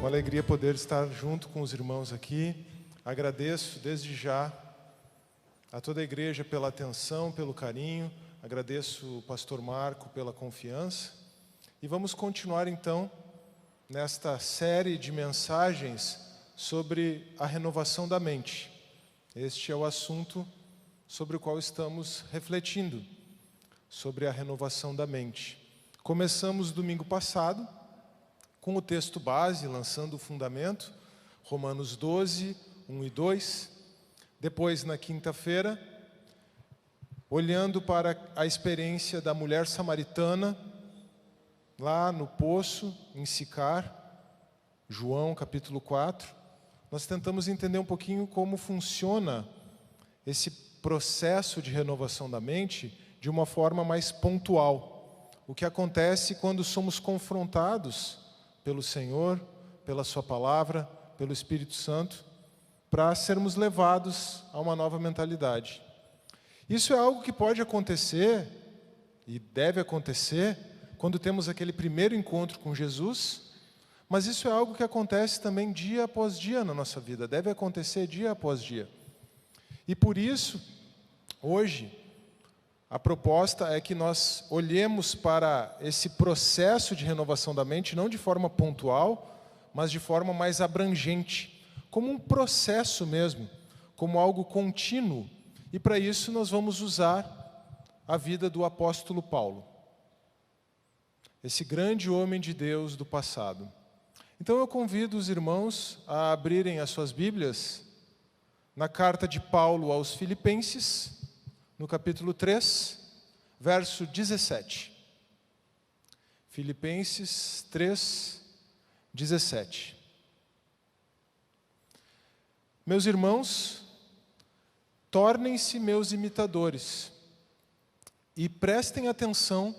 Uma alegria poder estar junto com os irmãos aqui. Agradeço desde já a toda a igreja pela atenção, pelo carinho. Agradeço o pastor Marco pela confiança. E vamos continuar então nesta série de mensagens sobre a renovação da mente. Este é o assunto sobre o qual estamos refletindo, sobre a renovação da mente. Começamos domingo passado com o texto base, lançando o fundamento, Romanos 12, 1 e 2. Depois, na quinta-feira, olhando para a experiência da mulher samaritana, lá no poço, em Sicar, João capítulo 4, nós tentamos entender um pouquinho como funciona esse processo de renovação da mente de uma forma mais pontual. O que acontece quando somos confrontados pelo Senhor, pela Sua Palavra, pelo Espírito Santo, para sermos levados a uma nova mentalidade. Isso é algo que pode acontecer, e deve acontecer, quando temos aquele primeiro encontro com Jesus, mas isso é algo que acontece também dia após dia na nossa vida, deve acontecer dia após dia. E por isso, hoje, a proposta é que nós olhemos para esse processo de renovação da mente, não de forma pontual, mas de forma mais abrangente, como um processo mesmo, como algo contínuo. E para isso nós vamos usar a vida do apóstolo Paulo, esse grande homem de Deus do passado. Então eu convido os irmãos a abrirem as suas Bíblias na carta de Paulo aos Filipenses, no capítulo 3, verso 17. Filipenses 3, 17. Meus irmãos, tornem-se meus imitadores e prestem atenção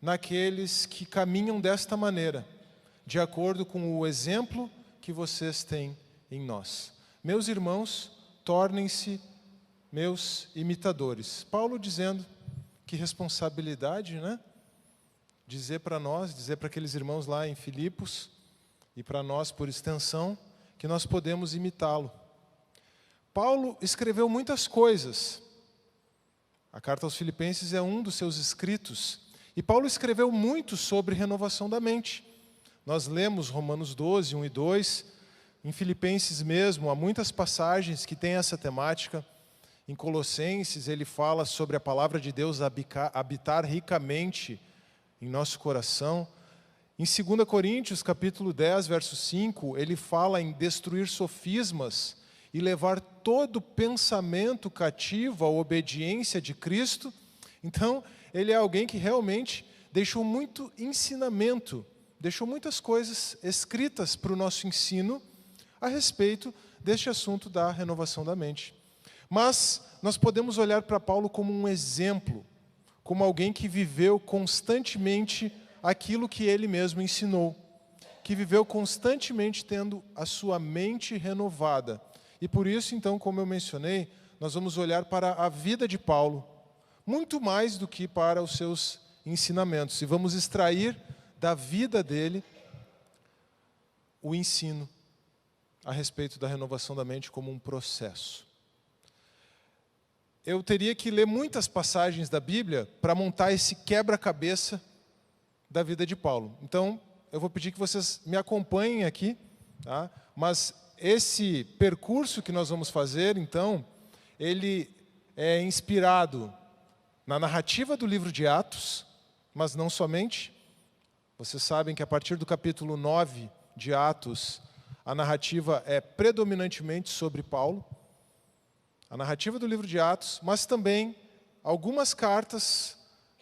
naqueles que caminham desta maneira, de acordo com o exemplo que vocês têm em nós. Meus irmãos, tornem-se meus imitadores. Paulo dizendo que responsabilidade, né? Dizer para nós, dizer para aqueles irmãos lá em Filipos, e para nós por extensão, que nós podemos imitá-lo. Paulo escreveu muitas coisas. A carta aos Filipenses é um dos seus escritos. E Paulo escreveu muito sobre renovação da mente. Nós lemos Romanos 12, 1 e 2. Em Filipenses mesmo, há muitas passagens que têm essa temática. Em Colossenses, ele fala sobre a palavra de Deus habitar ricamente em nosso coração. Em 2 Coríntios, capítulo 10, verso 5, ele fala em destruir sofismas e levar todo pensamento cativo à obediência de Cristo. Então, ele é alguém que realmente deixou muito ensinamento, deixou muitas coisas escritas para o nosso ensino a respeito deste assunto da renovação da mente. Mas nós podemos olhar para Paulo como um exemplo, como alguém que viveu constantemente aquilo que ele mesmo ensinou, que viveu constantemente tendo a sua mente renovada. E por isso, então, como eu mencionei, nós vamos olhar para a vida de Paulo, muito mais do que para os seus ensinamentos. E vamos extrair da vida dele o ensino a respeito da renovação da mente como um processo. Eu teria que ler muitas passagens da Bíblia para montar esse quebra-cabeça da vida de Paulo. Então, eu vou pedir que vocês me acompanhem aqui, tá? Mas esse percurso que nós vamos fazer, então, ele é inspirado na narrativa do livro de Atos, mas não somente. Vocês sabem que a partir do capítulo 9 de Atos, a narrativa é predominantemente sobre Paulo. A narrativa do livro de Atos, mas também algumas cartas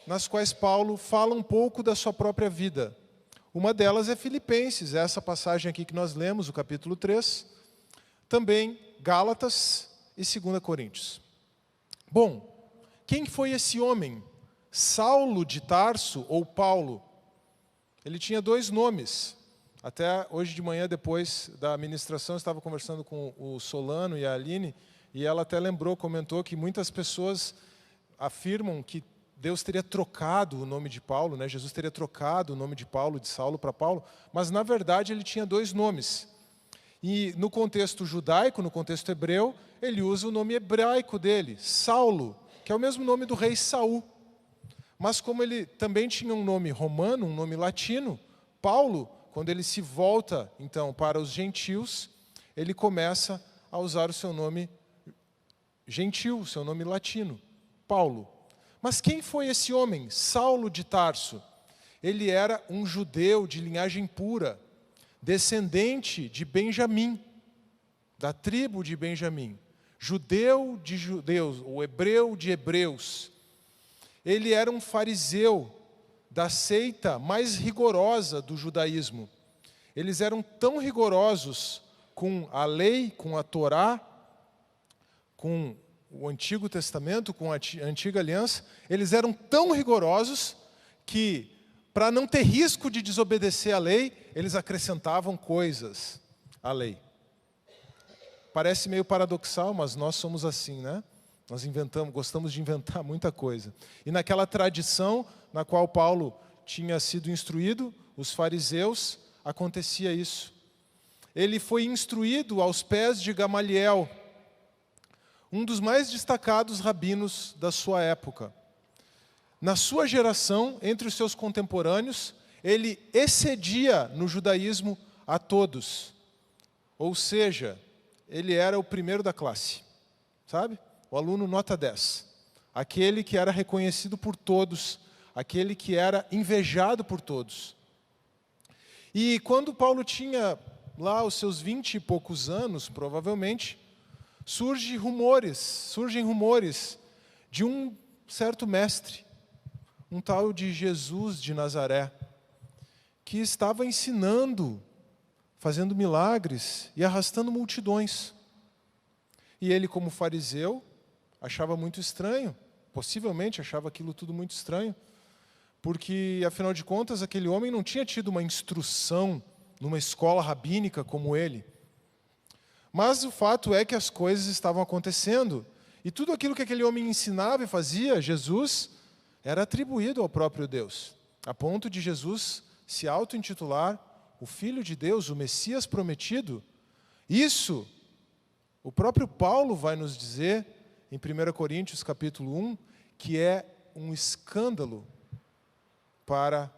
nas quais Paulo fala um pouco da sua própria vida. Uma delas é Filipenses, essa passagem aqui que nós lemos, o capítulo 3. Também Gálatas e 2 Coríntios. Bom, quem foi esse homem? Saulo de Tarso ou Paulo? Ele tinha dois nomes. Até hoje de manhã, depois da ministração, eu estava conversando com o Solano e a Aline, e ela até lembrou, comentou que muitas pessoas afirmam que Deus teria trocado o nome de Paulo, né? Jesus teria trocado o nome de Paulo, de Saulo para Paulo, mas na verdade ele tinha dois nomes. E no contexto judaico, no contexto hebreu, ele usa o nome hebraico dele, Saulo, que é o mesmo nome do rei Saul. Mas como ele também tinha um nome romano, um nome latino, Paulo, quando ele se volta então para os gentios, ele começa a usar o seu nome gentil, o seu nome latino, Paulo. Mas quem foi esse homem, Saulo de Tarso? Ele era um judeu de linhagem pura, descendente de Benjamim, da tribo de Benjamim, judeu de judeus, ou hebreu de hebreus. Ele era um fariseu da seita mais rigorosa do judaísmo. Eles eram tão rigorosos com a lei, com a Torá, com o Antigo Testamento, com a Antiga Aliança, eles eram tão rigorosos que, para não ter risco de desobedecer à lei, eles acrescentavam coisas à lei. Parece meio paradoxal, mas nós somos assim, né? Nós gostamos de inventar muita coisa. E naquela tradição na qual Paulo tinha sido instruído, os fariseus, acontecia isso. Ele foi instruído aos pés de Gamaliel, um dos mais destacados rabinos da sua época. Na sua geração, entre os seus contemporâneos, ele excedia no judaísmo a todos. Ou seja, ele era o primeiro da classe, sabe? O aluno nota 10. Aquele que era reconhecido por todos, aquele que era invejado por todos. E quando Paulo tinha lá os seus 20 e poucos anos, provavelmente, surgem rumores de um certo mestre, um tal de Jesus de Nazaré, que estava ensinando, fazendo milagres e arrastando multidões. E ele, como fariseu, achava muito estranho, possivelmente achava aquilo tudo muito estranho, porque, afinal de contas, aquele homem não tinha tido uma instrução numa escola rabínica como ele. Mas o fato é que as coisas estavam acontecendo, e tudo aquilo que aquele homem ensinava e fazia, Jesus, era atribuído ao próprio Deus, a ponto de Jesus se auto-intitular o Filho de Deus, o Messias prometido. Isso, o próprio Paulo vai nos dizer, em 1 Coríntios capítulo 1, que é um escândalo para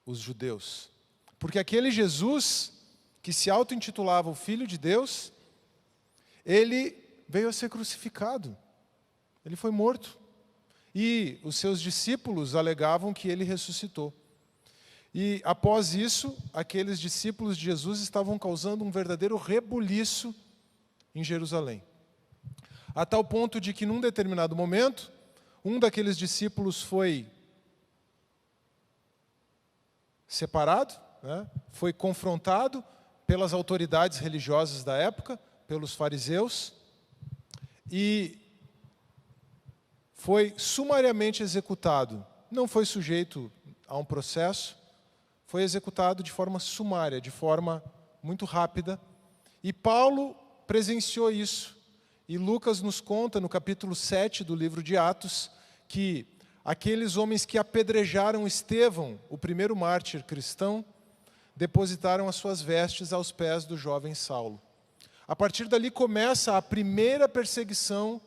os judeus. Porque aquele Jesus, que se auto-intitulava o Filho de Deus, ele veio a ser crucificado. Ele foi morto. E os seus discípulos alegavam que ele ressuscitou. E após isso, aqueles discípulos de Jesus estavam causando um verdadeiro rebuliço em Jerusalém. A tal ponto de que, num determinado momento, um daqueles discípulos foi separado, né? Foi confrontado pelas autoridades religiosas da época, pelos fariseus, e foi sumariamente executado. Não foi sujeito a um processo, foi executado de forma sumária, de forma muito rápida. E Paulo presenciou isso. E Lucas nos conta, no capítulo 7 do livro de Atos, que aqueles homens que apedrejaram Estevão, o primeiro mártir cristão, depositaram as suas vestes aos pés do jovem Saulo. A partir dali começa a primeira perseguição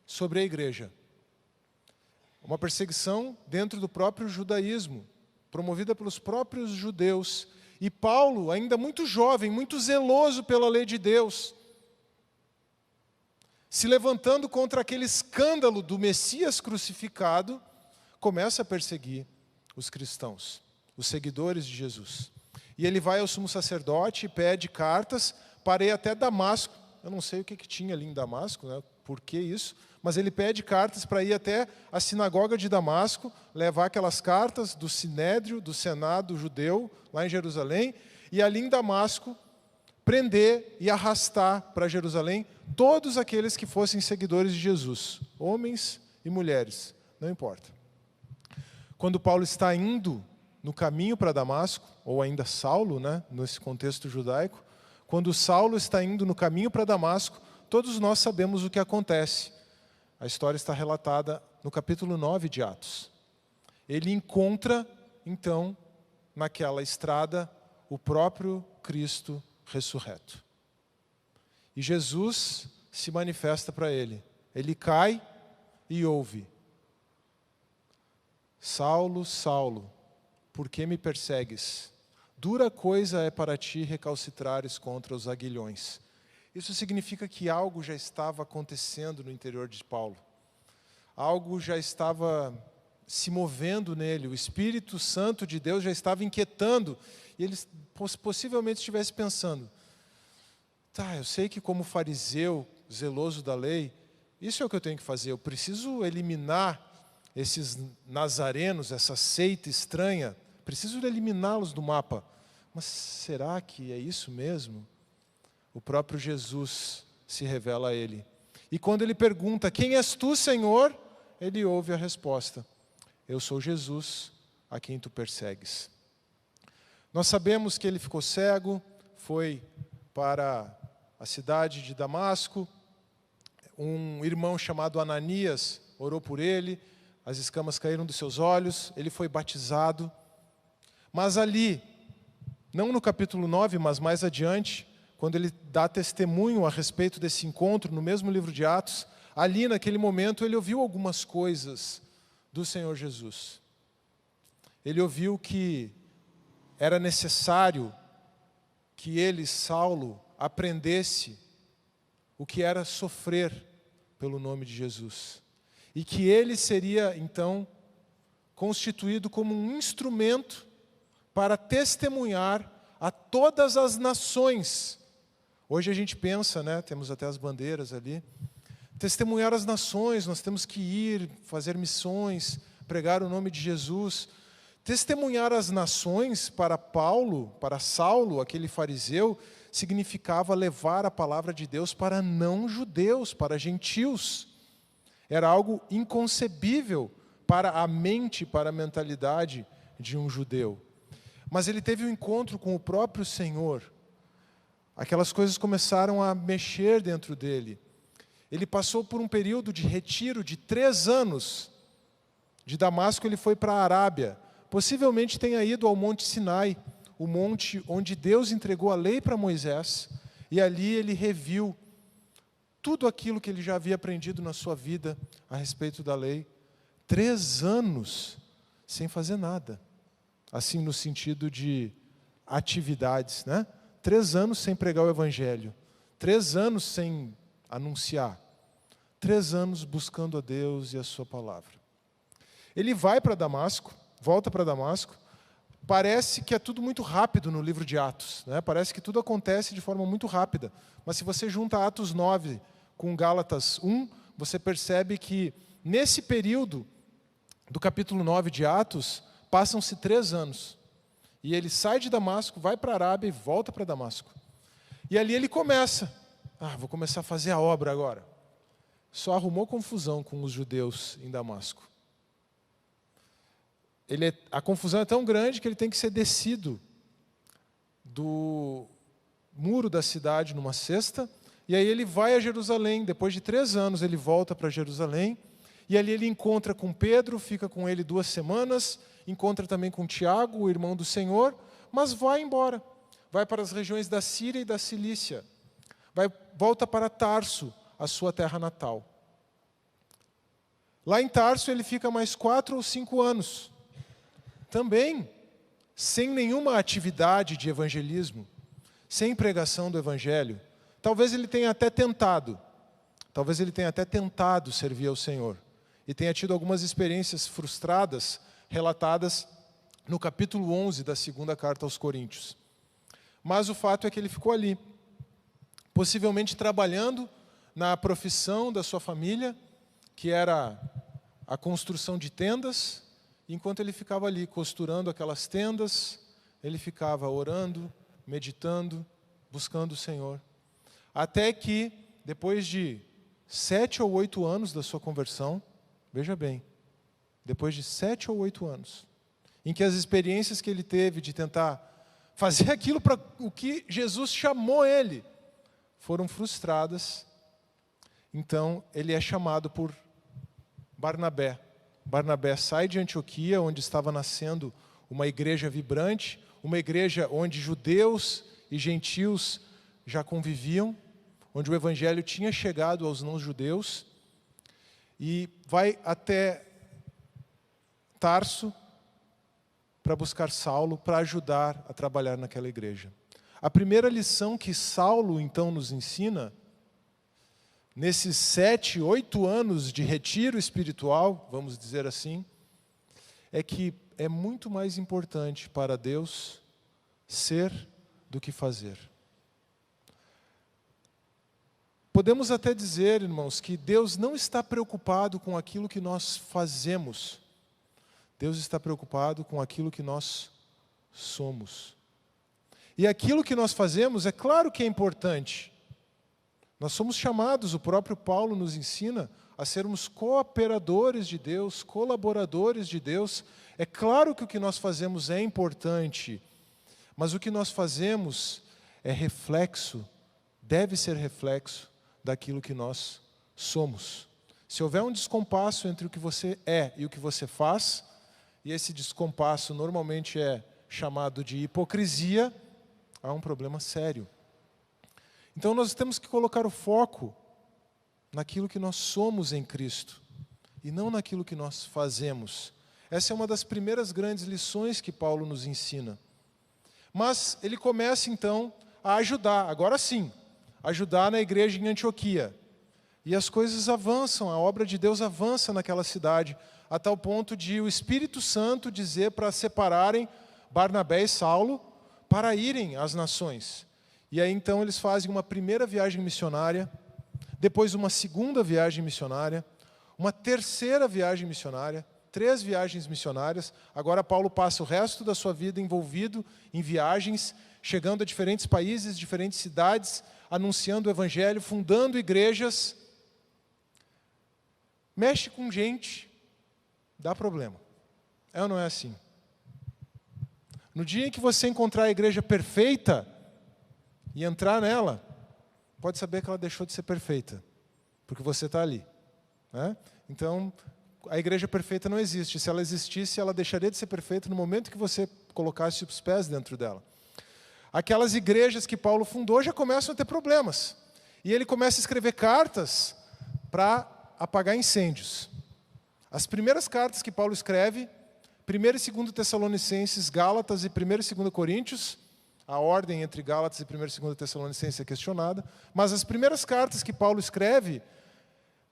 sobre a igreja. Uma perseguição dentro do próprio judaísmo, promovida pelos próprios judeus. E Paulo, ainda muito jovem, muito zeloso pela lei de Deus, se levantando contra aquele escândalo do Messias crucificado, começa a perseguir os cristãos, os seguidores de Jesus. E ele vai ao sumo sacerdote e pede cartas para ir até Damasco. Eu não sei o que tinha ali em Damasco, né? Por que isso? Mas ele pede cartas para ir até a sinagoga de Damasco, levar aquelas cartas do Sinédrio, do Senado judeu, lá em Jerusalém, e ali em Damasco, prender e arrastar para Jerusalém todos aqueles que fossem seguidores de Jesus, homens e mulheres, não importa. Quando Paulo está indo no caminho para Damasco, ou ainda Saulo, né, nesse contexto judaico, quando Saulo está indo no caminho para Damasco, todos nós sabemos o que acontece. A história está relatada no capítulo 9 de Atos. Ele encontra, então, naquela estrada, o próprio Cristo ressurreto. E Jesus se manifesta para ele. Ele cai e ouve: Saulo, Saulo, por que me persegues? Dura coisa é para ti recalcitrares contra os aguilhões. Isso significa que algo já estava acontecendo no interior de Paulo. Algo já estava se movendo nele. O Espírito Santo de Deus já estava inquietando. E ele possivelmente estivesse pensando: tá, eu sei que como fariseu, zeloso da lei, isso é o que eu tenho que fazer. Eu preciso eliminar esses nazarenos, essa seita estranha. Preciso eliminá-los do mapa. Mas será que é isso mesmo? O próprio Jesus se revela a ele. E quando ele pergunta: quem és tu, Senhor? Ele ouve a resposta: eu sou Jesus, a quem tu persegues. Nós sabemos que ele ficou cego, foi para a cidade de Damasco. Um irmão chamado Ananias orou por ele, as escamas caíram dos seus olhos, ele foi batizado. Mas ali, não no capítulo 9, mas mais adiante, quando ele dá testemunho a respeito desse encontro, no mesmo livro de Atos, ali naquele momento ele ouviu algumas coisas do Senhor Jesus. Ele ouviu que era necessário que ele, Saulo, aprendesse o que era sofrer pelo nome de Jesus. E que ele seria, então, constituído como um instrumento para testemunhar a todas as nações. Hoje a gente pensa, né, temos até as bandeiras ali, testemunhar as nações, nós temos que ir, fazer missões, pregar o nome de Jesus. Testemunhar as nações para Paulo, para Saulo, aquele fariseu, significava levar a palavra de Deus para não-judeus, para gentios. Era algo inconcebível para a mente, para a mentalidade de um judeu. Mas ele teve um encontro com o próprio Senhor. Aquelas coisas começaram a mexer dentro dele. Ele passou por um período de retiro de 3 anos. De Damasco ele foi para a Arábia. Possivelmente tenha ido ao Monte Sinai, o monte onde Deus entregou a lei para Moisés. E ali ele reviu tudo aquilo que ele já havia aprendido na sua vida a respeito da lei. 3 anos sem fazer nada. Assim, no sentido de atividades, né? 3 anos sem pregar o Evangelho. 3 anos sem anunciar. 3 anos buscando a Deus e a sua palavra. Ele vai para Damasco, volta para Damasco. Parece que é tudo muito rápido no livro de Atos, né? Parece que tudo acontece de forma muito rápida. Mas se você junta Atos 9 com Gálatas 1, você percebe que nesse período do capítulo 9 de Atos, passam-se 3 anos. E ele sai de Damasco, vai para a Arábia e volta para Damasco. E ali ele começa. Vou começar a fazer a obra agora. Só arrumou confusão com os judeus em Damasco. A confusão é tão grande que ele tem que ser descido do muro da cidade numa cesta. E aí ele vai a Jerusalém. Depois de 3 anos ele volta para Jerusalém. E ali ele encontra com Pedro, fica com ele 2 semanas. Encontra também com Tiago, o irmão do Senhor. Mas vai embora. Vai para as regiões da Síria e da Cilícia. Volta para Tarso, a sua terra natal. Lá em Tarso ele fica mais 4 ou 5 anos. Também sem nenhuma atividade de evangelismo, sem pregação do Evangelho. Talvez ele tenha até tentado. Talvez ele tenha até tentado servir ao Senhor. E tenha tido algumas experiências frustradas, relatadas no capítulo 11 da 2ª carta aos Coríntios. Mas o fato é que ele ficou ali, possivelmente trabalhando na profissão da sua família, que era a construção de tendas. Enquanto ele ficava ali costurando aquelas tendas, ele ficava orando, meditando, buscando o Senhor. Até que, depois de 7 ou 8 anos da sua conversão, veja bem, depois de 7 ou 8 anos, em que as experiências que ele teve de tentar fazer aquilo para o que Jesus chamou ele, foram frustradas, então ele é chamado por Barnabé. Barnabé sai de Antioquia, onde estava nascendo uma igreja vibrante, uma igreja onde judeus e gentios já conviviam, onde o evangelho tinha chegado aos não-judeus, e vai até Tarso para buscar Saulo, para ajudar a trabalhar naquela igreja. A primeira lição que Saulo, então, nos ensina, nesses 7, 8 anos de retiro espiritual, vamos dizer assim, é que é muito mais importante para Deus ser do que fazer. Podemos até dizer, irmãos, que Deus não está preocupado com aquilo que nós fazemos. Deus está preocupado com aquilo que nós somos. E aquilo que nós fazemos, é claro que é importante. Nós somos chamados, o próprio Paulo nos ensina, a sermos cooperadores de Deus, colaboradores de Deus. É claro que o que nós fazemos é importante, mas o que nós fazemos é reflexo, deve ser reflexo daquilo que nós somos. Se houver um descompasso entre o que você é e o que você faz, e esse descompasso normalmente é chamado de hipocrisia, há um problema sério. Então nós temos que colocar o foco naquilo que nós somos em Cristo, e não naquilo que nós fazemos. Essa é uma das primeiras grandes lições que Paulo nos ensina. Mas ele começa então a ajudar, agora sim, ajudar na igreja em Antioquia. E as coisas avançam, a obra de Deus avança naquela cidade, a tal ponto de o Espírito Santo dizer para separarem Barnabé e Saulo para irem às nações. E aí então eles fazem uma primeira viagem missionária, depois uma segunda viagem missionária, uma terceira viagem missionária, 3 viagens missionárias. Agora Paulo passa o resto da sua vida envolvido em viagens, chegando a diferentes países, diferentes cidades, anunciando o evangelho, fundando igrejas. Mexe com gente, dá problema. É ou não é assim? No dia em que você encontrar a igreja perfeita e entrar nela, pode saber que ela deixou de ser perfeita, porque você está ali, né? Então, a igreja perfeita não existe. Se ela existisse, ela deixaria de ser perfeita no momento que você colocasse os pés dentro dela. Aquelas igrejas que Paulo fundou já começam a ter problemas. E ele começa a escrever cartas para apagar incêndios. As primeiras cartas que Paulo escreve, 1 e 2 Tessalonicenses, Gálatas e 1 e 2 Coríntios, a ordem entre Gálatas e 1 e 2 Tessalonicenses é questionada, mas as primeiras cartas que Paulo escreve,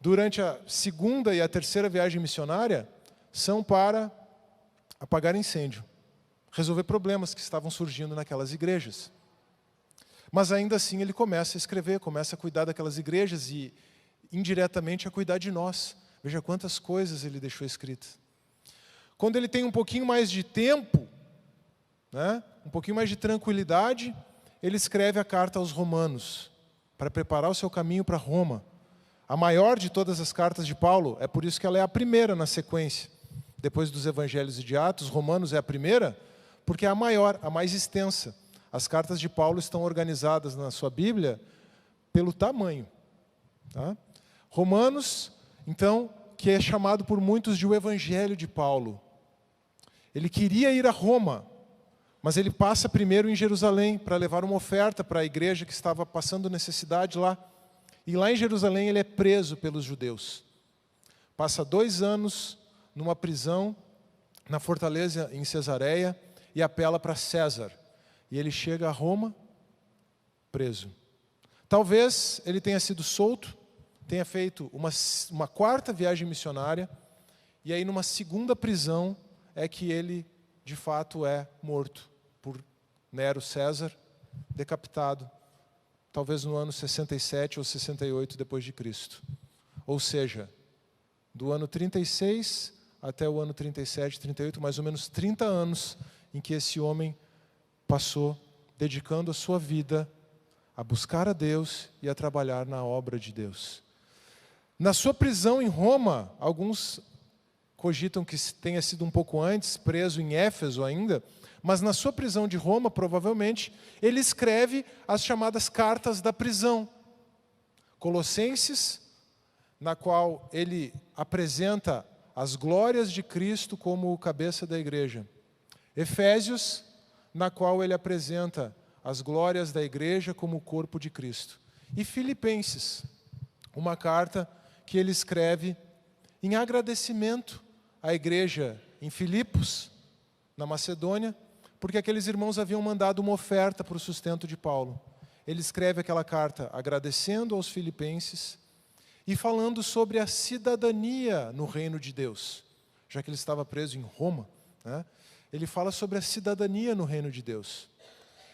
durante a segunda e a terceira viagem missionária, são para apagar incêndio, resolver problemas que estavam surgindo naquelas igrejas. Mas ainda assim ele começa a escrever, começa a cuidar daquelas igrejas e indiretamente a cuidar de nós. Veja quantas coisas ele deixou escritas. Quando ele tem um pouquinho mais de tempo, né, um pouquinho mais de tranquilidade, ele escreve a carta aos Romanos, para preparar o seu caminho para Roma. A maior de todas as cartas de Paulo, é por isso que ela é a primeira na sequência. Depois dos Evangelhos e de Atos, Romanos é a primeira, porque é a maior, a mais extensa. As cartas de Paulo estão organizadas na sua Bíblia pelo tamanho. Tá? Romanos, então, que é chamado por muitos de o Evangelho de Paulo. Ele queria ir a Roma, mas ele passa primeiro em Jerusalém para levar uma oferta para a igreja que estava passando necessidade lá. E lá em Jerusalém ele é preso pelos judeus. Passa 2 anos numa prisão, na fortaleza em Cesareia, e apela para César. E ele chega a Roma, preso. Talvez ele tenha sido solto, tenha feito uma quarta viagem missionária, e aí numa segunda prisão é que ele, de fato, é morto por Nero César, decapitado, talvez no ano 67 ou 68 depois de Cristo. Ou seja, do ano 36 até o ano 37, 38, mais ou menos 30 anos em que esse homem passou dedicando a sua vida a buscar a Deus e a trabalhar na obra de Deus. Na sua prisão em Roma, alguns cogitam que tenha sido um pouco antes, preso em Éfeso ainda, mas na sua prisão de Roma, provavelmente, ele escreve as chamadas cartas da prisão. Colossenses, na qual ele apresenta as glórias de Cristo como o cabeça da igreja. Efésios, na qual ele apresenta as glórias da igreja como o corpo de Cristo. E Filipenses, uma carta que ele escreve em agradecimento à igreja em Filipos, na Macedônia, porque aqueles irmãos haviam mandado uma oferta para o sustento de Paulo. Ele escreve aquela carta agradecendo aos filipenses e falando sobre a cidadania no reino de Deus. Já que ele estava preso em Roma, né? Ele fala sobre a cidadania no reino de Deus.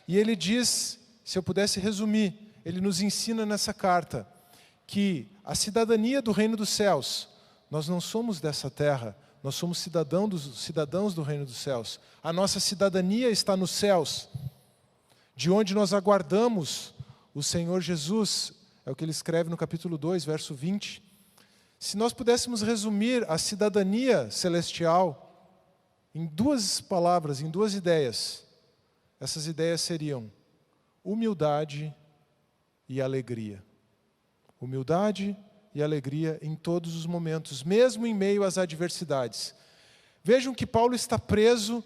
E ele diz, se eu pudesse resumir, ele nos ensina nessa carta que a cidadania do reino dos céus, nós não somos dessa terra, nós somos cidadãos do reino dos céus. A nossa cidadania está nos céus, de onde nós aguardamos o Senhor Jesus. É o que ele escreve no capítulo 2, verso 20. Se nós pudéssemos resumir a cidadania celestial em duas palavras, em duas ideias, essas ideias seriam humildade e alegria. Humildade e alegria em todos os momentos, mesmo em meio às adversidades. Vejam que Paulo está preso,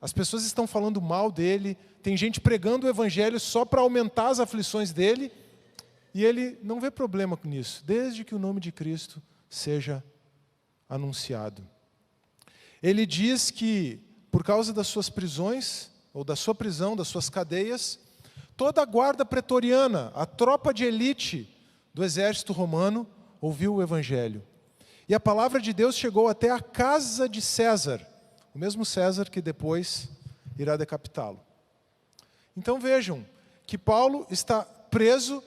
as pessoas estão falando mal dele, tem gente pregando o evangelho só para aumentar as aflições dele, e ele não vê problema com isso, desde que o nome de Cristo seja anunciado. Ele diz que, por causa das suas prisões, ou da sua prisão, das suas cadeias, toda a guarda pretoriana, a tropa de elite do exército romano, ouviu o evangelho. E a palavra de Deus chegou até a casa de César, o mesmo César que depois irá decapitá-lo. Então vejam que Paulo está preso,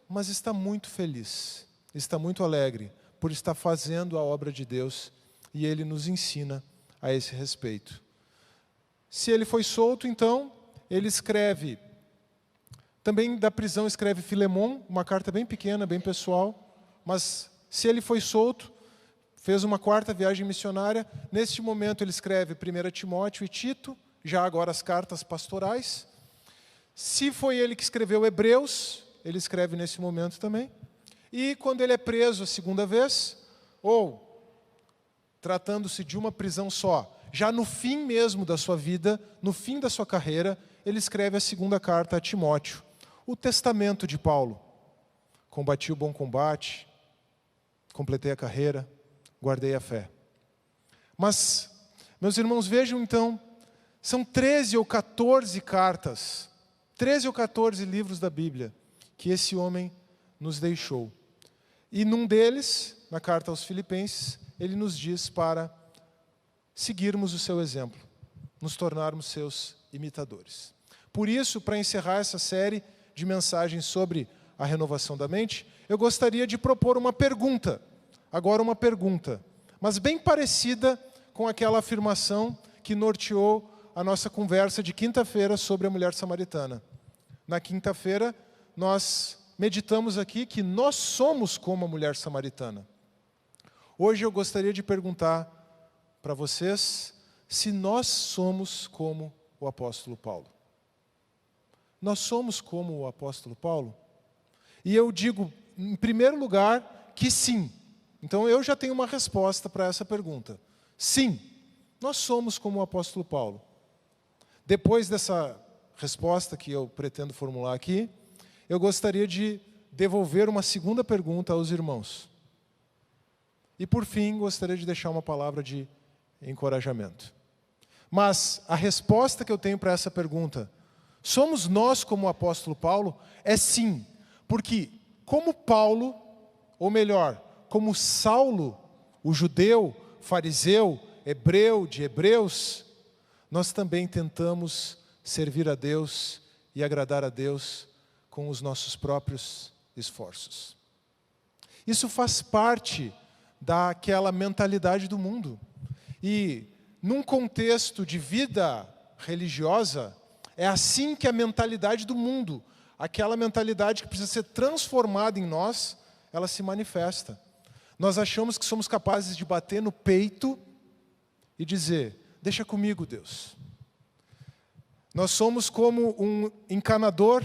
mas está muito feliz, está muito alegre por estar fazendo a obra de Deus, e ele nos ensina a esse respeito. Se ele foi solto, então, ele escreve, também da prisão escreve Filemon, uma carta bem pequena, bem pessoal, mas se ele foi solto, fez uma quarta viagem missionária, neste momento ele escreve 1 Timóteo e Tito, já agora as cartas pastorais. Se foi ele que escreveu Hebreus, ele escreve nesse momento também. E quando ele é preso a segunda vez, ou tratando-se de uma prisão só, já no fim mesmo da sua vida, no fim da sua carreira, ele escreve a segunda carta a Timóteo, o testamento de Paulo. Combati o bom combate, completei a carreira, guardei a fé. Mas, meus irmãos, vejam então, são 13 ou 14 cartas, 13 ou 14 livros da Bíblia que esse homem nos deixou. E num deles, na carta aos Filipenses, ele nos diz para seguirmos o seu exemplo, nos tornarmos seus imitadores. Por isso, para encerrar essa série de mensagens sobre a renovação da mente, eu gostaria de propor uma pergunta, agora uma pergunta, mas bem parecida com aquela afirmação que norteou a nossa conversa de quinta-feira sobre a mulher samaritana. Na quinta-feira, nós meditamos aqui que nós somos como a mulher samaritana. Hoje eu gostaria de perguntar para vocês se nós somos como o apóstolo Paulo. Nós somos como o apóstolo Paulo? E eu digo, em primeiro lugar, que sim. Então eu já tenho uma resposta para essa pergunta. Sim, nós somos como o apóstolo Paulo. Depois dessa resposta que eu pretendo formular aqui, eu gostaria de devolver uma segunda pergunta aos irmãos. E por fim, gostaria de deixar uma palavra de encorajamento. Mas a resposta que eu tenho para essa pergunta, somos nós como o apóstolo Paulo? É sim, porque como Paulo, ou melhor, como Saulo, o judeu, fariseu, hebreu de Hebreus, nós também tentamos servir a Deus e agradar a Deus com os nossos próprios esforços. Isso faz parte daquela mentalidade do mundo. E num contexto de vida religiosa, é assim que a mentalidade do mundo, aquela mentalidade que precisa ser transformada em nós, ela se manifesta. Nós achamos que somos capazes de bater no peito e dizer, deixa comigo, Deus. Nós somos como um encanador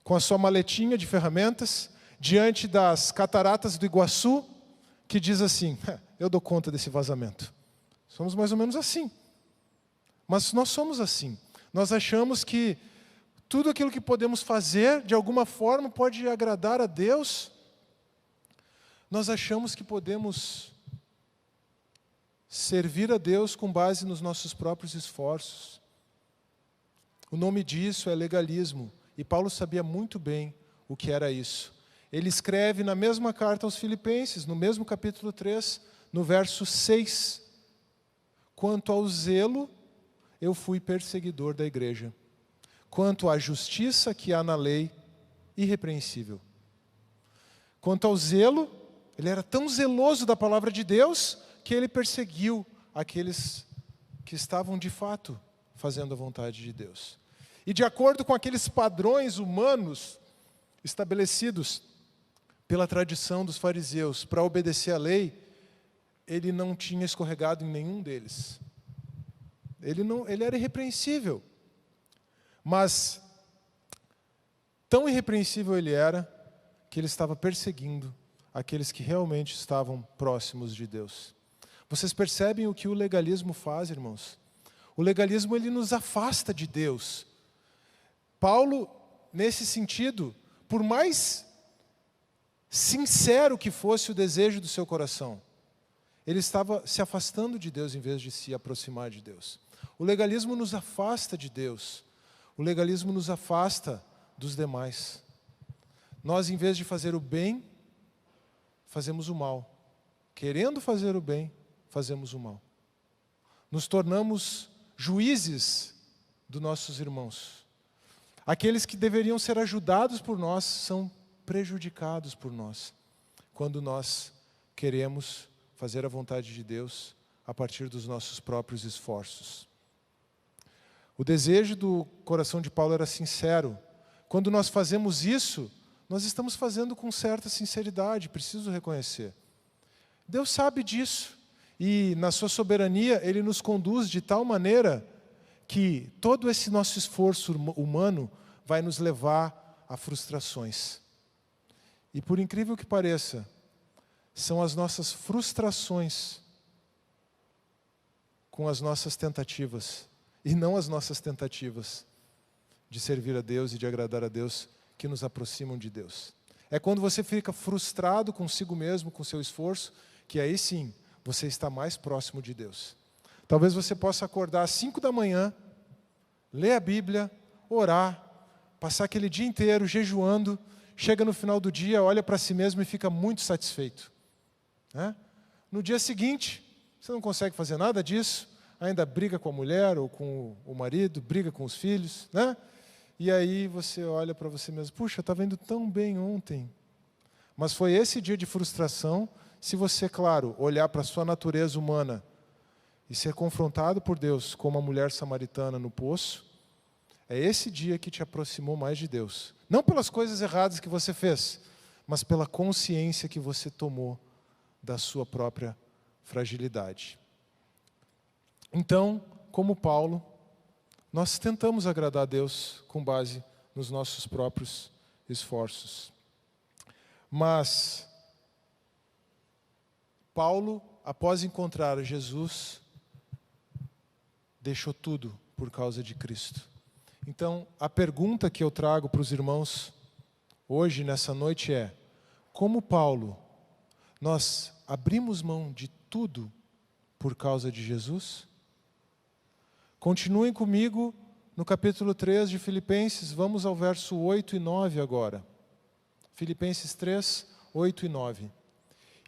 com a sua maletinha de ferramentas, diante das cataratas do Iguaçu, que diz assim: eu dou conta desse vazamento. Somos mais ou menos assim. Mas nós somos assim. Nós achamos que tudo aquilo que podemos fazer, de alguma forma, pode agradar a Deus. Nós achamos que podemos servir a Deus com base nos nossos próprios esforços. O nome disso é legalismo. E Paulo sabia muito bem o que era isso. Ele escreve na mesma carta aos Filipenses, no mesmo capítulo 3, no verso 6. Quanto ao zelo, eu fui perseguidor da igreja. Quanto à justiça que há na lei, irrepreensível. Quanto ao zelo, ele era tão zeloso da palavra de Deus, que ele perseguiu aqueles que estavam de fato fazendo a vontade de Deus. E de acordo com aqueles padrões humanos estabelecidos pela tradição dos fariseus para obedecer à lei, ele não tinha escorregado em nenhum deles. Ele era irrepreensível. Mas tão irrepreensível ele era, que ele estava perseguindo aqueles que realmente estavam próximos de Deus. Vocês percebem o que o legalismo faz, irmãos? O legalismo, ele nos afasta de Deus. Paulo, nesse sentido, por mais sincero que fosse o desejo do seu coração, ele estava se afastando de Deus em vez de se aproximar de Deus. O legalismo nos afasta de Deus. O legalismo nos afasta dos demais. Nós, em vez de fazer o bem, fazemos o mal. Querendo fazer o bem, fazemos o mal. Nos tornamos juízes dos nossos irmãos. Aqueles que deveriam ser ajudados por nós são prejudicados por nós, quando nós queremos fazer a vontade de Deus a partir dos nossos próprios esforços. O desejo do coração de Paulo era sincero. Quando nós fazemos isso, nós estamos fazendo com certa sinceridade, preciso reconhecer. Deus sabe disso. E na sua soberania, Ele nos conduz de tal maneira que todo esse nosso esforço humano vai nos levar a frustrações. E por incrível que pareça, são as nossas frustrações com as nossas tentativas, e não as nossas tentativas de servir a Deus e de agradar a Deus, que nos aproximam de Deus. É quando você fica frustrado consigo mesmo, com seu esforço, que aí sim, você está mais próximo de Deus. Talvez você possa acordar às 5 da manhã, ler a Bíblia, orar, passar aquele dia inteiro jejuando, chega no final do dia, olha para si mesmo e fica muito satisfeito. No dia seguinte, você não consegue fazer nada disso, ainda briga com a mulher ou com o marido, briga com os filhos, E aí você olha para você mesmo, puxa, estava indo tão bem ontem. Mas foi esse dia de frustração, se você, claro, olhar para a sua natureza humana e ser confrontado por Deus como a mulher samaritana no poço, é esse dia que te aproximou mais de Deus. Não pelas coisas erradas que você fez, mas pela consciência que você tomou da sua própria fragilidade. Então, como Paulo, nós tentamos agradar a Deus com base nos nossos próprios esforços. Mas Paulo, após encontrar Jesus, deixou tudo por causa de Cristo. Então, a pergunta que eu trago para os irmãos hoje, nessa noite, é: como Paulo, nós abrimos mão de tudo por causa de Jesus? Continuem comigo no capítulo 3 de Filipenses, vamos ao verso 8 e 9 agora. Filipenses 3, 8 e 9.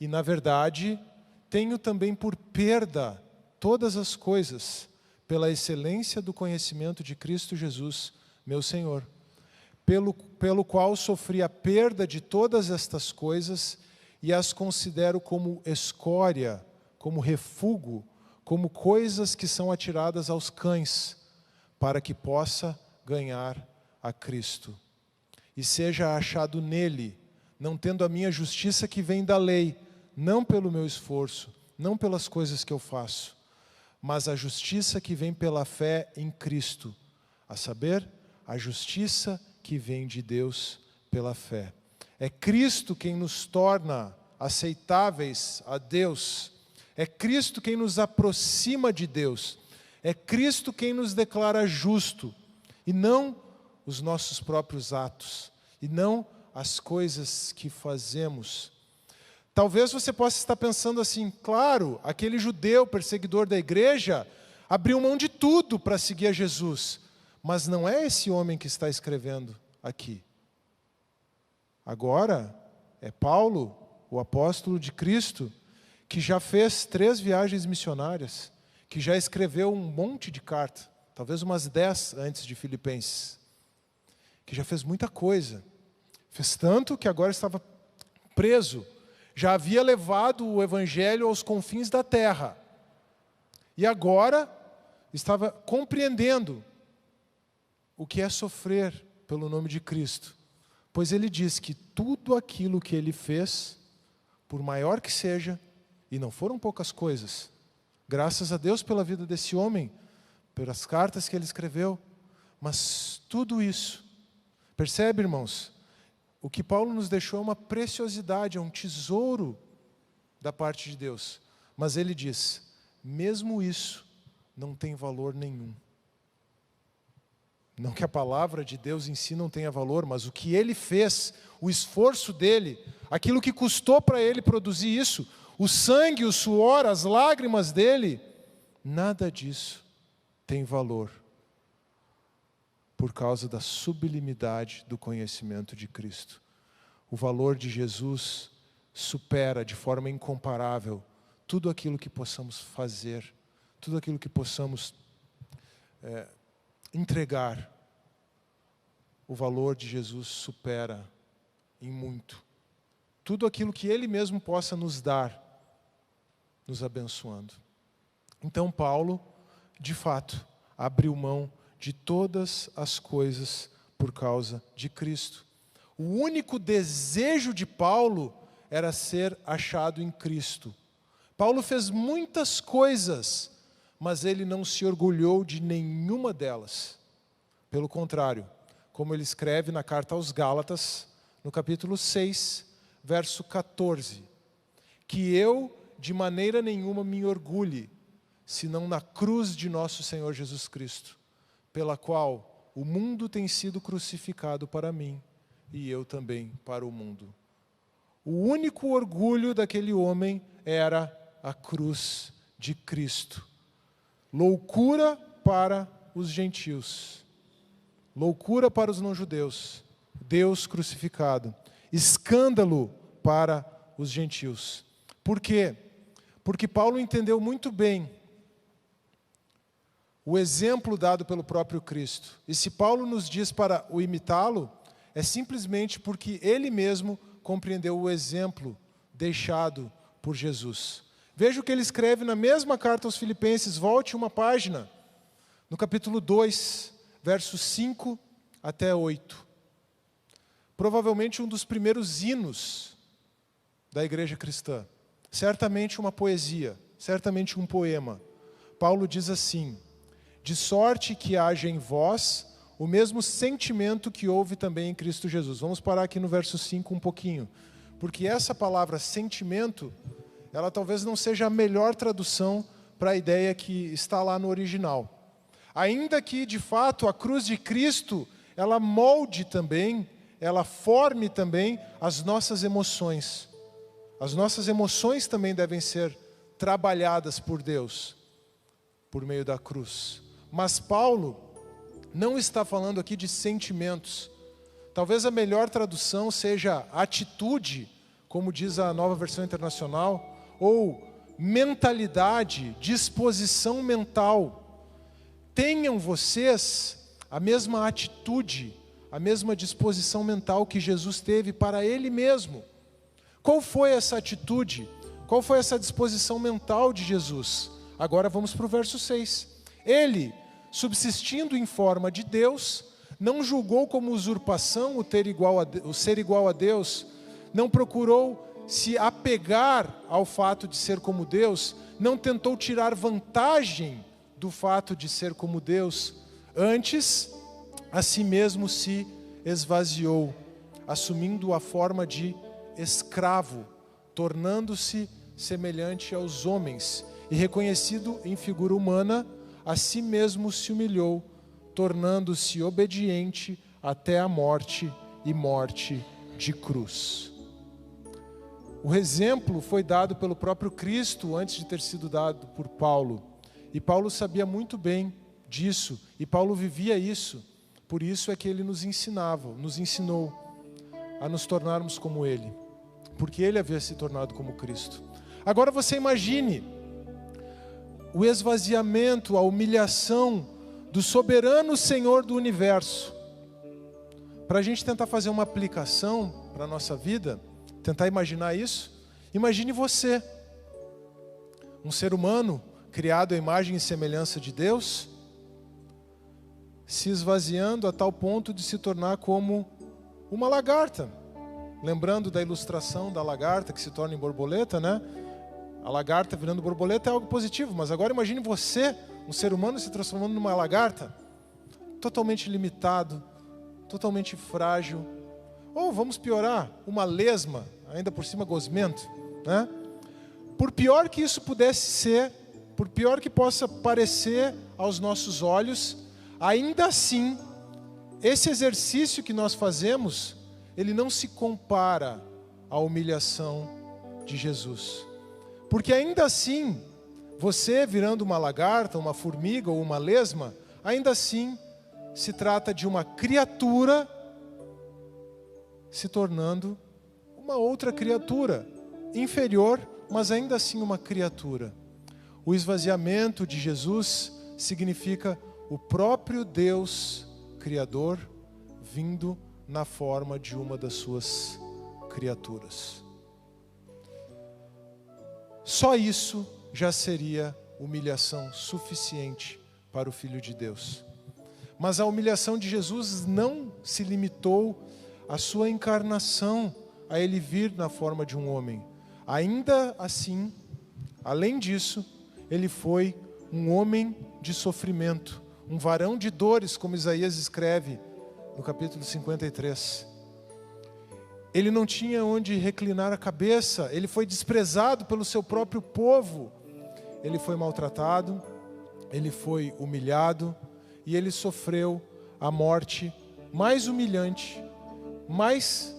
E na verdade, tenho também por perda todas as coisas, pela excelência do conhecimento de Cristo Jesus, meu Senhor, pelo qual sofri a perda de todas estas coisas e as considero como escória, como refúgio, como coisas que são atiradas aos cães, para que possa ganhar a Cristo. E seja achado nele, não tendo a minha justiça que vem da lei, não pelo meu esforço, não pelas coisas que eu faço, mas a justiça que vem pela fé em Cristo, a saber, a justiça que vem de Deus pela fé. É Cristo quem nos torna aceitáveis a Deus. É Cristo quem nos aproxima de Deus. É Cristo quem nos declara justo, e não os nossos próprios atos, e não as coisas que fazemos. Talvez você possa estar pensando assim, claro, aquele judeu perseguidor da igreja abriu mão de tudo para seguir a Jesus, mas não é esse homem que está escrevendo aqui. Agora, é Paulo, o apóstolo de Cristo, que já fez 3 viagens missionárias, que já escreveu um monte de cartas, talvez umas 10 antes de Filipenses, que já fez muita coisa. Fez tanto que agora estava preso, já havia levado o evangelho aos confins da terra. E agora estava compreendendo o que é sofrer pelo nome de Cristo. Pois ele diz que tudo aquilo que ele fez, por maior que seja, e não foram poucas coisas, graças a Deus pela vida desse homem, pelas cartas que ele escreveu, mas tudo isso, percebe, irmãos? O que Paulo nos deixou é uma preciosidade, é um tesouro da parte de Deus. Mas ele diz, mesmo isso não tem valor nenhum. Não que a palavra de Deus em si não tenha valor, mas o que ele fez, o esforço dele, aquilo que custou para ele produzir isso, o sangue, o suor, as lágrimas dele, nada disso tem valor por causa da sublimidade do conhecimento de Cristo. O valor de Jesus supera de forma incomparável tudo aquilo que possamos fazer, tudo aquilo que possamos entregar. O valor de Jesus supera em muito tudo aquilo que Ele mesmo possa nos dar, nos abençoando. Então Paulo, de fato, abriu mão de todas as coisas por causa de Cristo. O único desejo de Paulo era ser achado em Cristo. Paulo fez muitas coisas, mas ele não se orgulhou de nenhuma delas. Pelo contrário, como ele escreve na carta aos Gálatas, no capítulo 6, verso 14, que eu de maneira nenhuma me orgulhe, senão na cruz de nosso Senhor Jesus Cristo, pela qual o mundo tem sido crucificado para mim, e eu também para o mundo. O único orgulho daquele homem era a cruz de Cristo. Loucura para os gentios, loucura para os não-judeus, Deus crucificado. Escândalo para os gentios. Por quê? Porque Paulo entendeu muito bem o exemplo dado pelo próprio Cristo. E se Paulo nos diz para o imitá-lo, é simplesmente porque ele mesmo compreendeu o exemplo deixado por Jesus. Veja o que ele escreve na mesma carta aos Filipenses, volte uma página, no capítulo 2, versos 5 até 8. Provavelmente um dos primeiros hinos da igreja cristã. Certamente uma poesia, certamente um poema. Paulo diz assim: de sorte que haja em vós o mesmo sentimento que houve também em Cristo Jesus. Vamos parar aqui no verso 5 um pouquinho, porque essa palavra sentimento, ela talvez não seja a melhor tradução para a ideia que está lá no original. Ainda que, de fato, a cruz de Cristo, ela molde também, ela forme também as nossas emoções. As nossas emoções também devem ser trabalhadas por Deus, por meio da cruz. Mas Paulo não está falando aqui de sentimentos. Talvez a melhor tradução seja atitude, como diz a Nova Versão Internacional, ou mentalidade, disposição mental. Tenham vocês a mesma atitude, a mesma disposição mental que Jesus teve para Ele mesmo. Qual foi essa atitude? Qual foi essa disposição mental de Jesus? Agora vamos para o verso 6. Ele, subsistindo em forma de Deus, não julgou como usurpação o ser igual a Deus, não procurou se apegar ao fato de ser como Deus, não tentou tirar vantagem do fato de ser como Deus, antes a si mesmo se esvaziou, assumindo a forma de escravo, tornando-se semelhante aos homens, e reconhecido em figura humana, a si mesmo se humilhou, tornando-se obediente até a morte e morte de cruz. O exemplo foi dado pelo próprio Cristo antes de ter sido dado por Paulo. E Paulo sabia muito bem disso, e Paulo vivia isso. Por isso é que ele nos ensinou a nos tornarmos como ele, porque ele havia se tornado como Cristo. Agora você imagine o esvaziamento, a humilhação do soberano Senhor do universo. Para a gente tentar fazer uma aplicação para a nossa vida, tentar imaginar isso, imagine você, um ser humano criado à imagem e semelhança de Deus, se esvaziando a tal ponto de se tornar como uma lagarta. Lembrando da ilustração da lagarta que se torna em borboleta, né? A lagarta virando borboleta é algo positivo, mas agora imagine você, um ser humano, se transformando numa lagarta, totalmente limitado, totalmente frágil. Ou vamos piorar, uma lesma, ainda por cima gosmento, né? Por pior que isso pudesse ser, por pior que possa parecer aos nossos olhos, ainda assim, esse exercício que nós fazemos, ele não se compara à humilhação de Jesus. Porque ainda assim, você virando uma lagarta, uma formiga ou uma lesma, ainda assim se trata de uma criatura se tornando uma outra criatura, inferior, mas ainda assim uma criatura. O esvaziamento de Jesus significa o próprio Deus Criador vindo na forma de uma das suas criaturas. Só isso já seria humilhação suficiente para o Filho de Deus. Mas a humilhação de Jesus não se limitou à sua encarnação, a ele vir na forma de um homem. Ainda assim, além disso, ele foi um homem de sofrimento, um varão de dores, como Isaías escreve no capítulo 53. Ele não tinha onde reclinar a cabeça, ele foi desprezado pelo seu próprio povo. Ele foi maltratado, ele foi humilhado e ele sofreu a morte mais humilhante, mais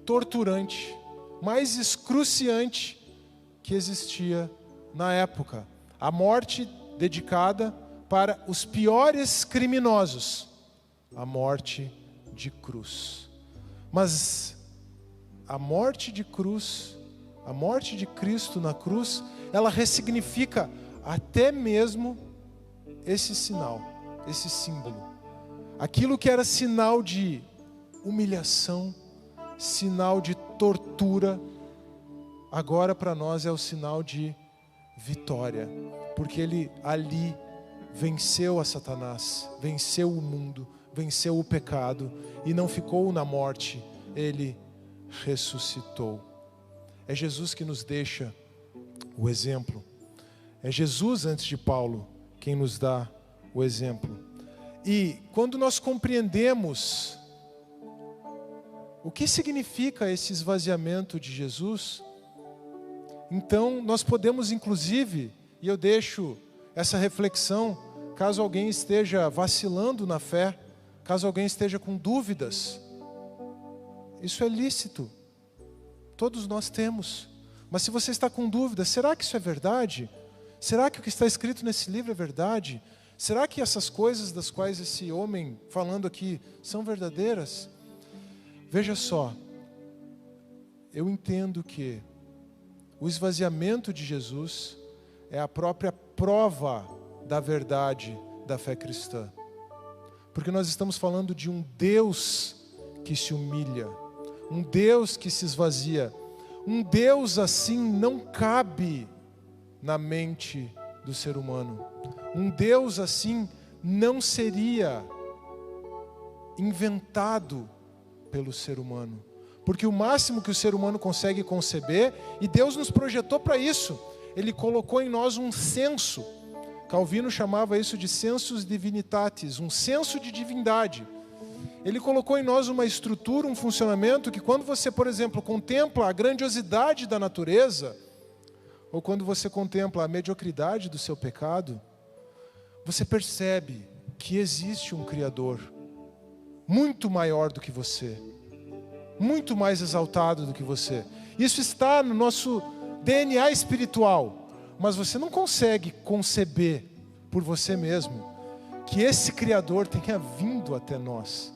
torturante, mais excruciante que existia na época. A morte dedicada para os piores criminosos, a morte de cruz. Mas a morte de cruz, a morte de Cristo na cruz, ela ressignifica até mesmo esse sinal, esse símbolo. Aquilo que era sinal de humilhação, sinal de tortura, agora para nós é o sinal de vitória, porque ele ali venceu a Satanás, venceu o mundo, venceu o pecado e não ficou na morte, ele ressuscitou. É Jesus que nos deixa o exemplo. É Jesus, antes de Paulo, quem nos dá o exemplo. E quando nós compreendemos o que significa esse esvaziamento de Jesus, então nós podemos inclusive, e eu deixo essa reflexão, caso alguém esteja vacilando na fé, caso alguém esteja com dúvidas, isso é lícito, todos nós temos. Mas se você está com dúvida, será que isso é verdade? Será que o que está escrito nesse livro é verdade? Será que essas coisas das quais esse homem falando aqui são verdadeiras? Veja só, eu entendo que o esvaziamento de Jesus é a própria prova da verdade da fé cristã. Porque nós estamos falando de um Deus que se humilha, um Deus que se esvazia. Um Deus assim não cabe na mente do ser humano. Um Deus assim não seria inventado pelo ser humano. Porque o máximo que o ser humano consegue conceber, e Deus nos projetou para isso, Ele colocou em nós um senso. Calvino chamava isso de sensus divinitatis, um senso de divindade. Ele colocou em nós uma estrutura, um funcionamento que quando você, por exemplo, contempla a grandiosidade da natureza, ou quando você contempla a mediocridade do seu pecado, você percebe que existe um Criador muito maior do que você, muito mais exaltado do que você. Isso está no nosso DNA espiritual, mas você não consegue conceber por você mesmo que esse Criador tenha vindo até nós.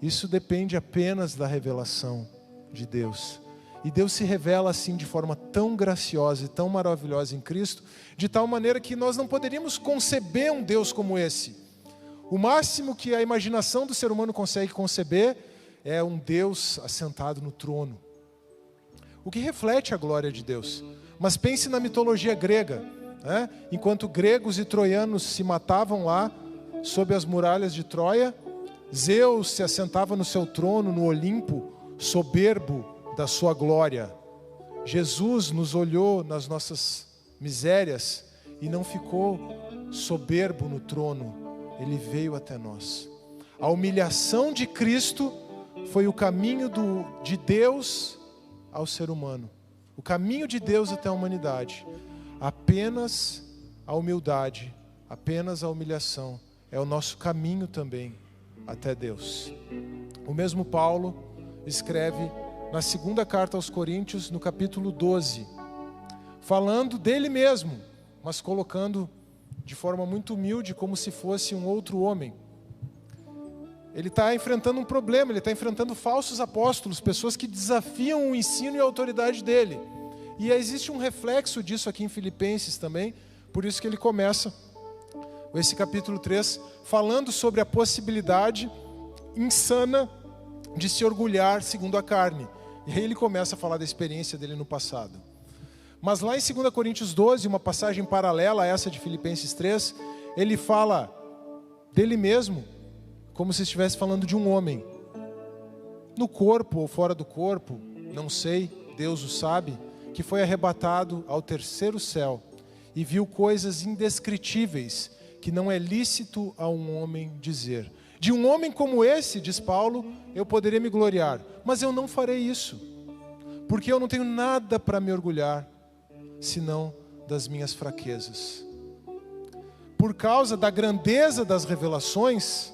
Isso depende apenas da revelação de Deus. E Deus se revela assim de forma tão graciosa e tão maravilhosa em Cristo, de tal maneira que nós não poderíamos conceber um Deus como esse. O máximo que a imaginação do ser humano consegue conceber é um Deus assentado no trono, o que reflete a glória de Deus. Mas pense na mitologia grega, né? Enquanto gregos e troianos se matavam lá sob as muralhas de Troia, Zeus se assentava no seu trono no Olimpo, soberbo da sua glória. Jesus nos olhou nas nossas misérias e não ficou soberbo no trono, ele veio até nós. A humilhação de Cristo foi o caminho de Deus ao ser humano, o caminho de Deus até a humanidade. Apenas a humildade, apenas a humilhação é o nosso caminho também até Deus. O mesmo Paulo escreve na segunda carta aos Coríntios, no capítulo 12, falando dele mesmo, mas colocando de forma muito humilde, como se fosse um outro homem. Ele está enfrentando um problema, ele está enfrentando falsos apóstolos, pessoas que desafiam o ensino e a autoridade dele. E existe um reflexo disso aqui em Filipenses também, por isso que ele começa esse capítulo 3, falando sobre a possibilidade insana de se orgulhar segundo a carne. E aí ele começa a falar da experiência dele no passado. Mas lá em 2 Coríntios 12, uma passagem paralela a essa de Filipenses 3, ele fala dele mesmo, como se estivesse falando de um homem. No corpo ou fora do corpo, não sei, Deus o sabe, que foi arrebatado ao terceiro céu e viu coisas indescritíveis que não é lícito a um homem dizer. De um homem como esse, diz Paulo, eu poderia me gloriar, mas eu não farei isso, porque eu não tenho nada para me orgulhar, senão das minhas fraquezas. Por causa da grandeza das revelações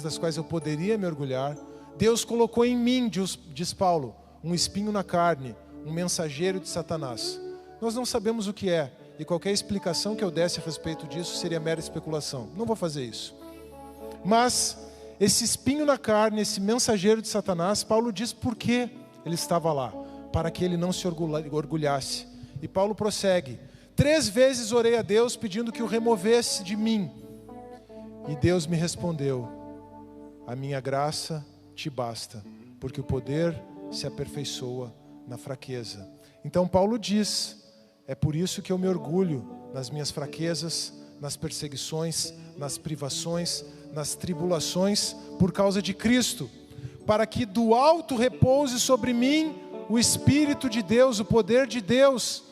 das quais eu poderia me orgulhar, Deus colocou em mim, diz Paulo, um espinho na carne, um mensageiro de Satanás. Nós não sabemos o que é, e qualquer explicação que eu desse a respeito disso seria mera especulação. Não vou fazer isso. Mas esse espinho na carne, esse mensageiro de Satanás, Paulo diz por que ele estava lá, para que ele não se orgulhasse. E Paulo prossegue: 3 vezes orei a Deus pedindo que o removesse de mim. E Deus me respondeu: a minha graça te basta, porque o poder se aperfeiçoa na fraqueza. Então Paulo diz: é por isso que eu me orgulho nas minhas fraquezas, nas perseguições, nas privações, nas tribulações, por causa de Cristo, para que do alto repouse sobre mim o Espírito de Deus, o poder de Deus.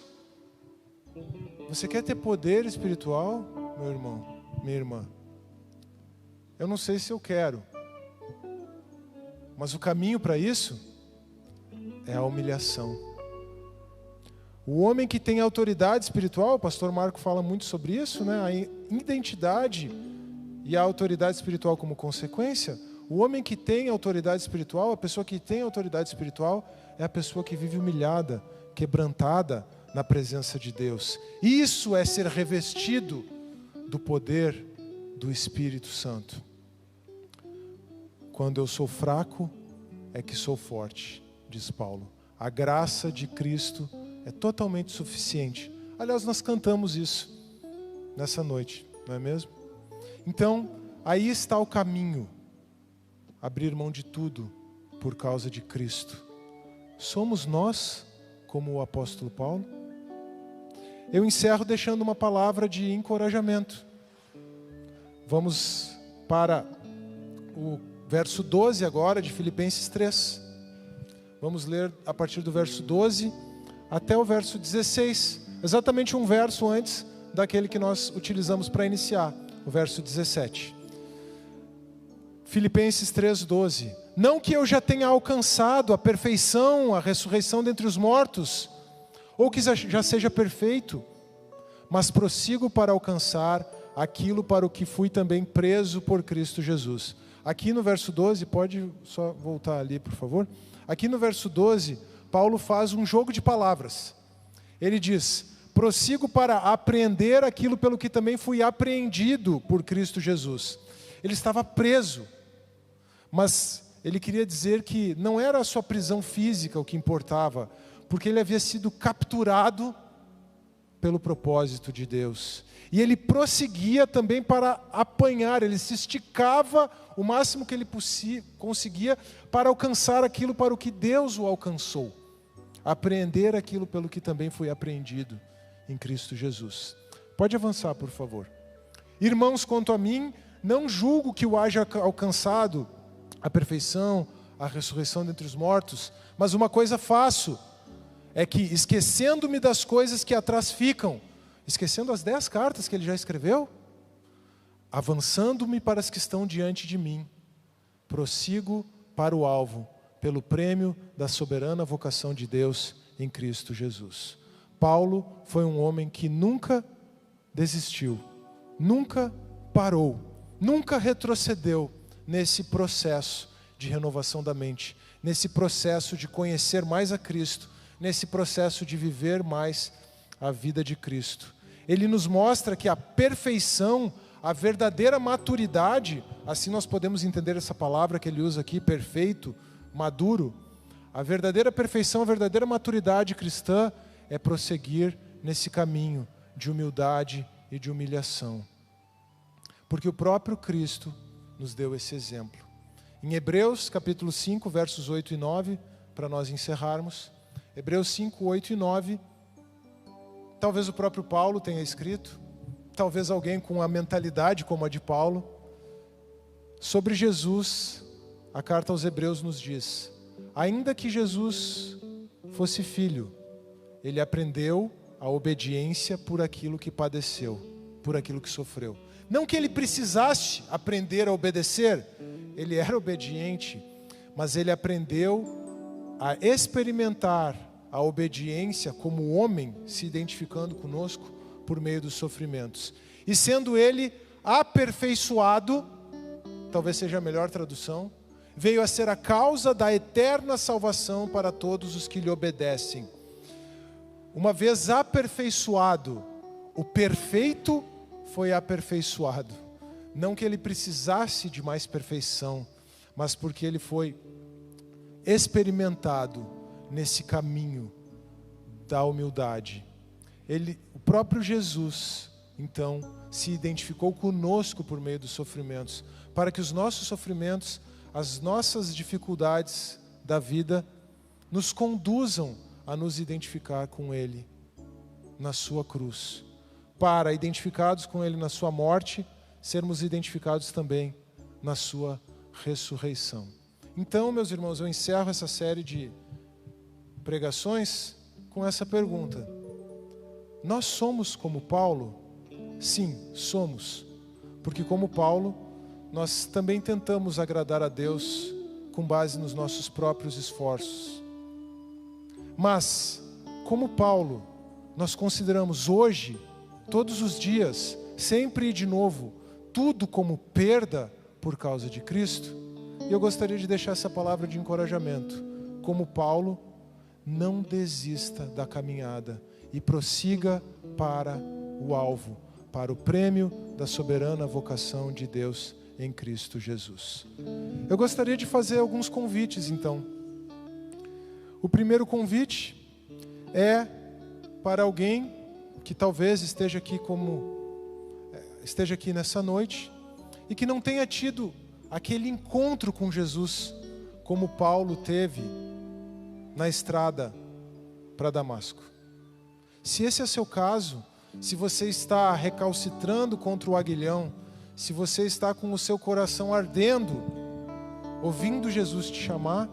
Você quer ter poder espiritual, meu irmão, minha irmã? Eu não sei se eu quero, mas o caminho para isso é a humilhação. O homem que tem autoridade espiritual, o pastor Marco fala muito sobre isso, né? A identidade e a autoridade espiritual como consequência. O homem que tem autoridade espiritual, a pessoa que tem autoridade espiritual, é a pessoa que vive humilhada, quebrantada na presença de Deus. Isso é ser revestido do poder do Espírito Santo. Quando eu sou fraco, é que sou forte, diz Paulo. A graça de Cristo é totalmente suficiente. Aliás, nós cantamos isso nessa noite, não é mesmo? Então, aí está o caminho. Abrir mão de tudo por causa de Cristo. Somos nós, como o apóstolo Paulo? Eu encerro deixando uma palavra de encorajamento. Vamos para o verso 12 agora de Filipenses 3. Vamos ler a partir do verso 12 até o verso 16. Exatamente um verso antes daquele que nós utilizamos para iniciar, o verso 17. Filipenses 3:12. Não que eu já tenha alcançado a perfeição, a ressurreição dentre os mortos, ou que já seja perfeito, mas prossigo para alcançar aquilo para o que fui também preso por Cristo Jesus. Aqui no verso 12, pode só voltar ali, por favor? Aqui no verso 12, Paulo faz um jogo de palavras. Ele diz: prossigo para apreender aquilo pelo que também fui apreendido por Cristo Jesus. Ele estava preso, mas ele queria dizer que não era a sua prisão física o que importava, porque ele havia sido capturado pelo propósito de Deus. E ele prosseguia também para apanhar, ele se esticava o máximo que ele conseguia para alcançar aquilo para o que Deus o alcançou. Apreender aquilo pelo que também foi apreendido em Cristo Jesus. Pode avançar, por favor. Irmãos, quanto a mim, não julgo que o haja alcançado a perfeição, a ressurreição dentre os mortos, mas uma coisa faço, é que esquecendo-me das coisas que atrás ficam, esquecendo as 10 cartas que ele já escreveu, avançando-me para as que estão diante de mim, prossigo para o alvo, pelo prêmio da soberana vocação de Deus em Cristo Jesus. Paulo foi um homem que nunca desistiu, nunca parou, nunca retrocedeu nesse processo de renovação da mente, nesse processo de conhecer mais a Cristo, nesse processo de viver mais a vida de Cristo. Ele nos mostra que a perfeição, a verdadeira maturidade, assim nós podemos entender essa palavra que ele usa aqui, perfeito, maduro, a verdadeira perfeição, a verdadeira maturidade cristã é prosseguir nesse caminho de humildade e de humilhação. Porque o próprio Cristo nos deu esse exemplo. Em Hebreus capítulo 5, versos 8 e 9, para nós encerrarmos, Hebreus 5, 8 e 9, talvez o próprio Paulo tenha escrito, talvez alguém com a mentalidade como a de Paulo. Sobre Jesus, a carta aos Hebreus nos diz: ainda que Jesus fosse filho, ele aprendeu a obediência por aquilo que padeceu, por aquilo que sofreu. Não que ele precisasse aprender a obedecer, ele era obediente, mas ele aprendeu a experimentar a obediência como homem, se identificando conosco por meio dos sofrimentos. E sendo ele aperfeiçoado, talvez seja a melhor tradução, veio a ser a causa da eterna salvação para todos os que lhe obedecem. Uma vez aperfeiçoado, o perfeito foi aperfeiçoado. Não que ele precisasse de mais perfeição, mas porque ele foi experimentado nesse caminho da humildade. O próprio Jesus, então, se identificou conosco por meio dos sofrimentos, para que os nossos sofrimentos, as nossas dificuldades da vida, nos conduzam a nos identificar com Ele na sua cruz. Para, identificados com Ele na sua morte, sermos identificados também na sua ressurreição. Então, meus irmãos, eu encerro essa série de pregações com essa pergunta: nós somos como Paulo? Sim, somos. Porque como Paulo, nós também tentamos agradar a Deus com base nos nossos próprios esforços. Mas, como Paulo, nós consideramos hoje, todos os dias, sempre e de novo, tudo como perda por causa de Cristo. E eu gostaria de deixar essa palavra de encorajamento. Como Paulo, não desista da caminhada e prossiga para o alvo, para o prêmio da soberana vocação de Deus em Cristo Jesus. Eu gostaria de fazer alguns convites, então. O primeiro convite é para alguém que talvez esteja aqui nessa noite e que não tenha tido aquele encontro com Jesus como Paulo teve na estrada para Damasco. Se esse é seu caso, se você está recalcitrando contra o aguilhão, se você está com o seu coração ardendo, ouvindo Jesus te chamar,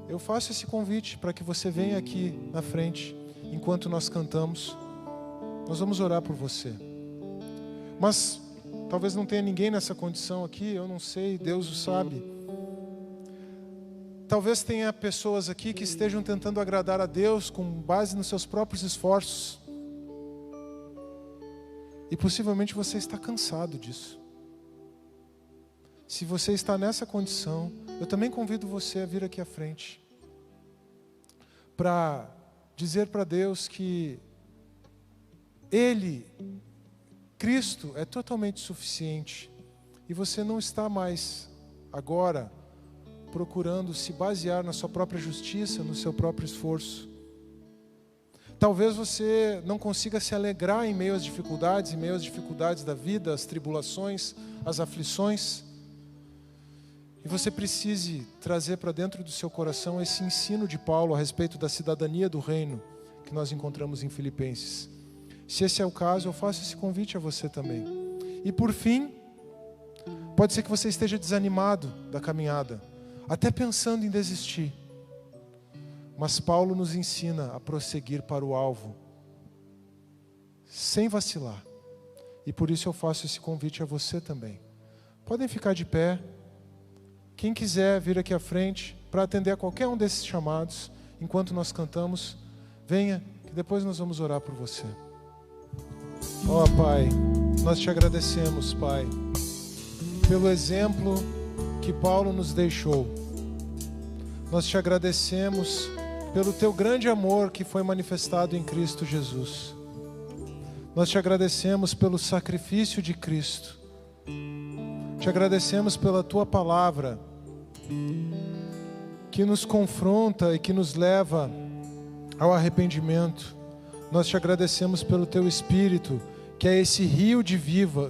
eu faço esse convite para que você venha aqui na frente, enquanto nós cantamos. Nós vamos orar por você. Mas talvez não tenha ninguém nessa condição aqui, eu não sei, Deus o sabe. Talvez tenha pessoas aqui que estejam tentando agradar a Deus com base nos seus próprios esforços. E possivelmente você está cansado disso. Se você está nessa condição, eu também convido você a vir aqui à frente para dizer para Deus que Ele, Cristo, é totalmente suficiente e você não está mais agora procurando se basear na sua própria justiça, no seu próprio esforço. Talvez você não consiga se alegrar em meio às dificuldades da vida, as tribulações, as aflições. E você precise trazer para dentro do seu coração esse ensino de Paulo a respeito da cidadania do reino que nós encontramos em Filipenses. Se esse é o caso, eu faço esse convite a você também. E por fim, pode ser que você esteja desanimado da caminhada, até pensando em desistir. Mas Paulo nos ensina a prosseguir para o alvo, sem vacilar. E por isso eu faço esse convite a você também. Podem ficar de pé. Quem quiser vir aqui à frente para atender a qualquer um desses chamados, enquanto nós cantamos, venha, que depois nós vamos orar por você. Ó Pai, nós te agradecemos, Pai, pelo exemplo que Paulo nos deixou. Nós te agradecemos pelo teu grande amor que foi manifestado em Cristo Jesus. Nós te agradecemos pelo sacrifício de Cristo. Te agradecemos pela tua palavra que nos confronta e que nos leva ao arrependimento. Nós te agradecemos pelo teu Espírito, que é esse rio de vida,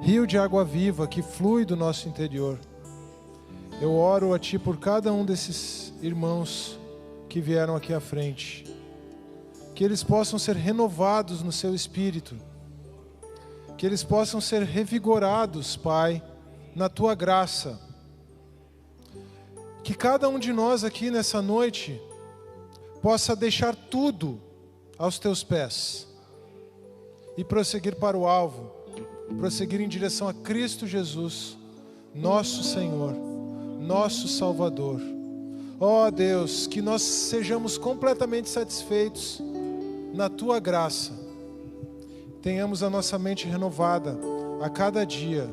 rio de água viva que flui do nosso interior. Eu oro a Ti por cada um desses irmãos que vieram aqui à frente, que eles possam ser renovados no seu espírito, que eles possam ser revigorados, Pai, na Tua graça. Que cada um de nós aqui nessa noite possa deixar tudo aos Teus pés e prosseguir para o alvo, prosseguir em direção a Cristo Jesus, nosso Senhor, nosso Salvador. Ó Deus, que nós sejamos completamente satisfeitos na Tua graça. Tenhamos a nossa mente renovada a cada dia.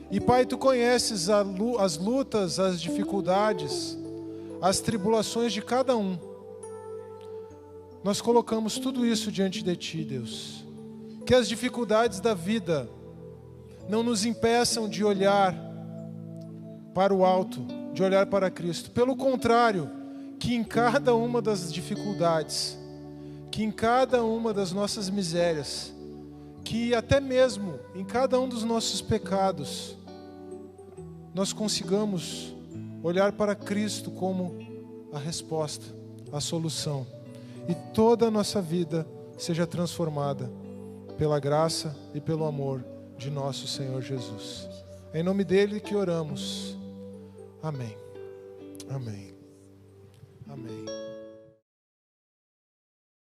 E Pai, Tu conheces as lutas, as dificuldades, as tribulações de cada um. Nós colocamos tudo isso diante de Ti, Deus. Que as dificuldades da vida não nos impeçam de olhar para o alto, de olhar para Cristo. Pelo contrário, que em cada uma das dificuldades, que em cada uma das nossas misérias, que até mesmo em cada um dos nossos pecados, nós consigamos olhar para Cristo como a resposta, a solução. E toda a nossa vida seja transformada pela graça e pelo amor de nosso Senhor Jesus. É em nome dele que oramos. Amém. Amém. Amém.